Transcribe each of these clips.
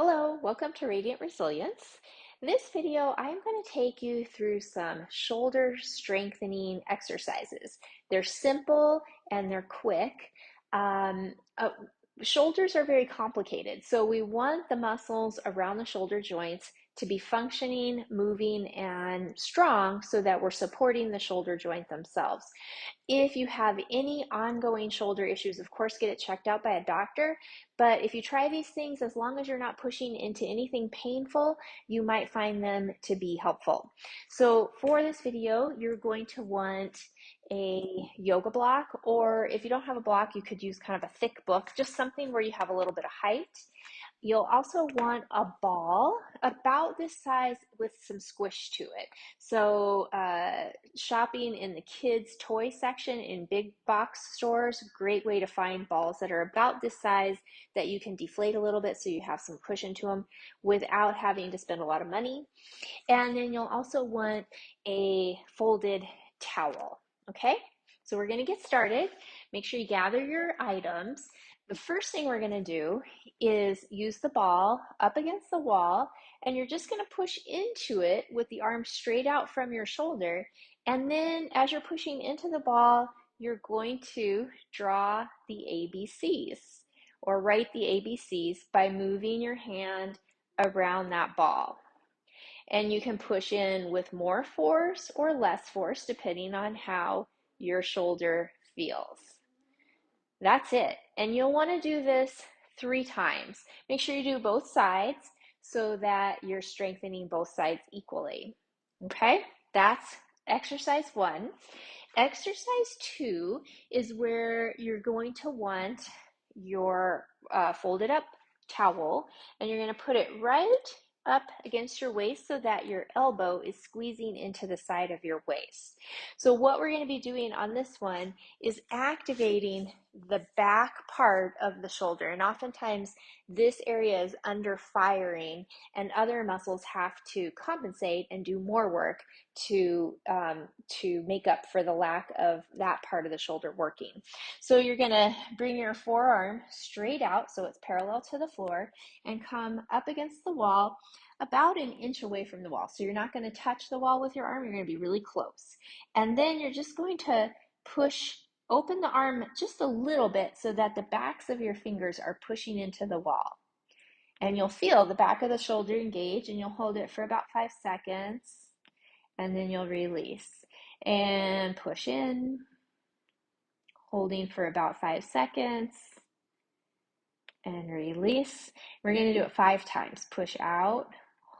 Hello, welcome to Radiant Resilience. In this video, I'm going to take you through some shoulder strengthening exercises. They're simple and they're quick. Um, uh, Shoulders are very complicated, so we want the muscles around the shoulder joints to be functioning, moving, and strong so that we're supporting the shoulder joint themselves. If you have any ongoing shoulder issues, of course, get it checked out by a doctor. But if you try these things, as long as you're not pushing into anything painful, you might find them to be helpful. So for this video, you're going to want a yoga block, or if you don't have a block, you could use kind of a thick book, just something where you have a little bit of height. You'll also want a ball about this size with some squish to it. So shopping in the kids' toy section in big box stores, great way to find balls that are about this size that you can deflate a little bit so you have some cushion to them without having to spend a lot of money. And then you'll also want a folded towel, okay? So we're gonna get started. Make sure you gather your items. The first thing we're gonna do is use the ball up against the wall, and you're just gonna push into it with the arm straight out from your shoulder. And then as you're pushing into the ball, you're going to draw the ABCs or write the ABCs by moving your hand around that ball. And you can push in with more force or less force depending on how your shoulder feels. That's it. And you'll want to do this 3 times. Make sure you do both sides so that you're strengthening both sides equally. Okay, that's exercise 1. Exercise 2 is where you're going to want your folded up towel, and you're going to put it right up against your waist so that your elbow is squeezing into the side of your waist. So what we're going to be doing on this one is activating the back part of the shoulder, and oftentimes this area is under firing and other muscles have to compensate and do more work to make up for the lack of that part of the shoulder working. So you're going to bring your forearm straight out so it's parallel to the floor and come up against the wall about an inch away from the wall. So you're not going to touch the wall with your arm, you're going to be really close. And then you're just going to open the arm just a little bit so that the backs of your fingers are pushing into the wall. And you'll feel the back of the shoulder engage, and you'll hold it for about 5 seconds, and then you'll release. And push in, holding for about 5 seconds, and release. We're going to do it 5 times. Push out,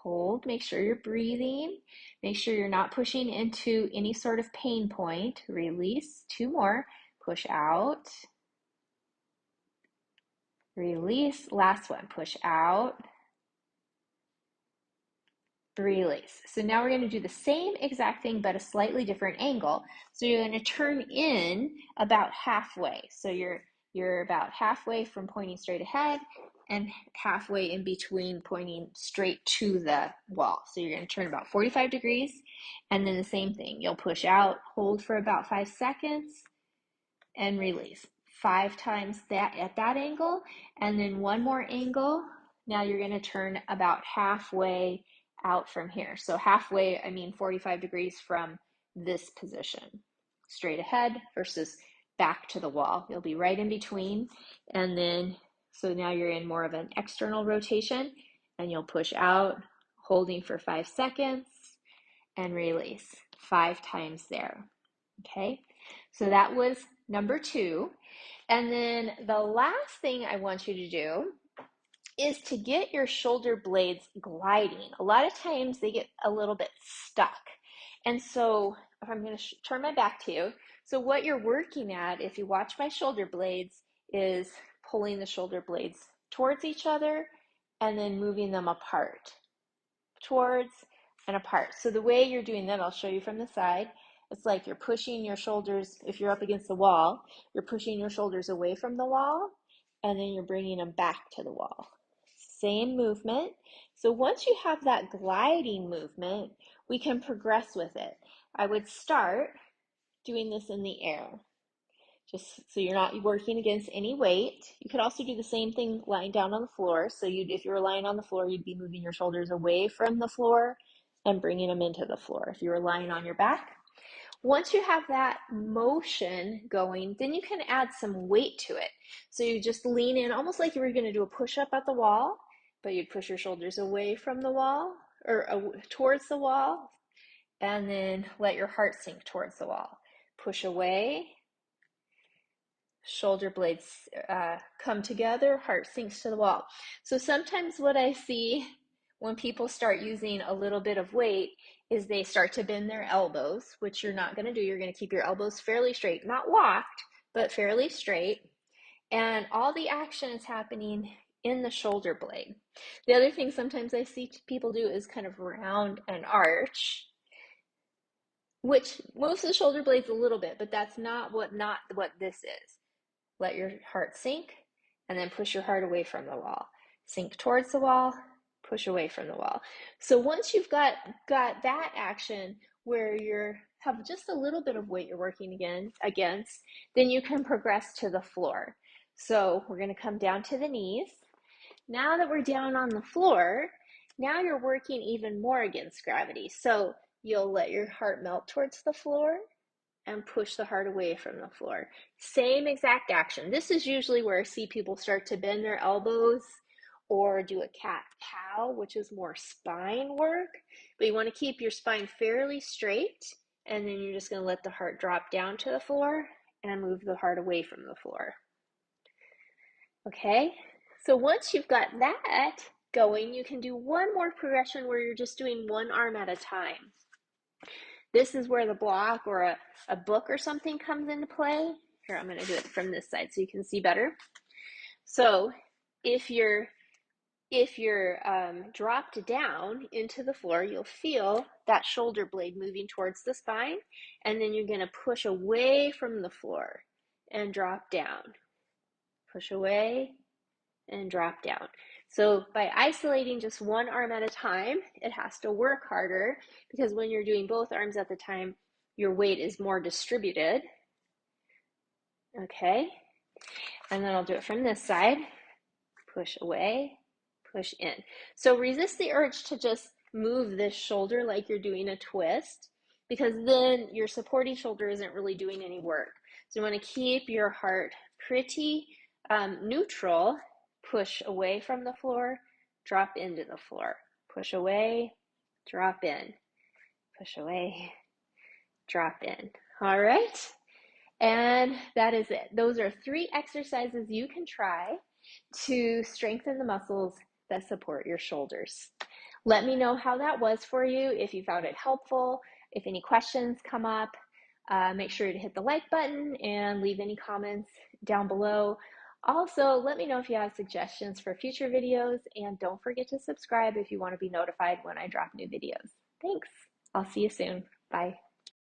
hold, make sure you're breathing, make sure you're not pushing into any sort of pain point. Release. 2 more. Push out, release. Last one. Push out, release. So now we're going to do the same exact thing but a slightly different angle. So you're going to turn in about halfway. So you're about halfway from pointing straight ahead and halfway in between pointing straight to the wall. So you're going to turn about 45 degrees, and then the same thing. You'll push out, hold for about 5 seconds, and release. 5 times that at that angle, and then 1 more angle. Now you're going to turn about halfway out from here. So halfway, I mean 45 degrees from this position. Straight ahead versus back to the wall. You'll be right in between. And then, so now you're in more of an external rotation, and you'll push out, holding for 5 seconds, and release. 5 times there. Okay, so that was number 2. And then the last thing I want you to do is to get your shoulder blades gliding. A lot of times they get a little bit stuck. And so if I'm going to turn my back to you, so what you're working at, if you watch my shoulder blades, is pulling the shoulder blades towards each other and then moving them apart, towards and apart. So the way you're doing that, I'll show you from the side. It's like you're pushing your shoulders, if you're up against the wall, you're pushing your shoulders away from the wall, and then you're bringing them back to the wall. Same movement. So once you have that gliding movement, we can progress with it. I would start doing this in the air. just so you're not working against any weight. You could also do the same thing lying down on the floor. So if you were lying on the floor, you'd be moving your shoulders away from the floor and bringing them into the floor. If you were lying on your back, once you have that motion going, then you can add some weight to it. So you just lean in, almost like you were going to do a push-up at the wall, but you'd push your shoulders away from the wall or towards the wall, and then let your heart sink towards the wall. Push away, shoulder blades come together, heart sinks to the wall. So sometimes what I see when people start using a little bit of weight is they start to bend their elbows, which you're not going to do. You're going to keep your elbows fairly straight, not locked, but fairly straight. And all the action is happening in the shoulder blade. The other thing sometimes I see people do is kind of round and arch, which moves the shoulder blades a little bit, but that's not what this is. Let your heart sink, and then push your heart away from the wall. Sink towards the wall, push away from the wall. So once you've got that action where you have just a little bit of weight you're working against, then you can progress to the floor. So we're going to come down to the knees. Now that we're down on the floor, now you're working even more against gravity. So you'll let your heart melt towards the floor and push the heart away from the floor. Same exact action. This is usually where I see people start to bend their elbows or do a cat-cow, which is more spine work. But you want to keep your spine fairly straight, and then you're just going to let the heart drop down to the floor and move the heart away from the floor. Okay, so once you've got that going, you can do one more progression where you're just doing one arm at a time. This is where the block or a book or something comes into play. Here, I'm going to do it from this side so you can see better. So if you're dropped down into the floor, you'll feel that shoulder blade moving towards the spine, and then you're going to push away from the floor and drop down. Push away and drop down. So by isolating just one arm at a time, it has to work harder because when you're doing both arms at the time, your weight is more distributed. Okay, and then I'll do it from this side. Push away, push in. So resist the urge to just move this shoulder like you're doing a twist, because then your supporting shoulder isn't really doing any work. So you want to keep your heart pretty neutral. Push away from the floor, drop into the floor. Push away, drop in. Push away, drop in. All right, and that is it. Those are 3 exercises you can try to strengthen the muscles that support your shoulders. Let me know how that was for you, if you found it helpful. If any questions come up, make sure to hit the like button and leave any comments down below. Also, let me know if you have suggestions for future videos, and don't forget to subscribe if you want to be notified when I drop new videos. Thanks. I'll see you soon. Bye.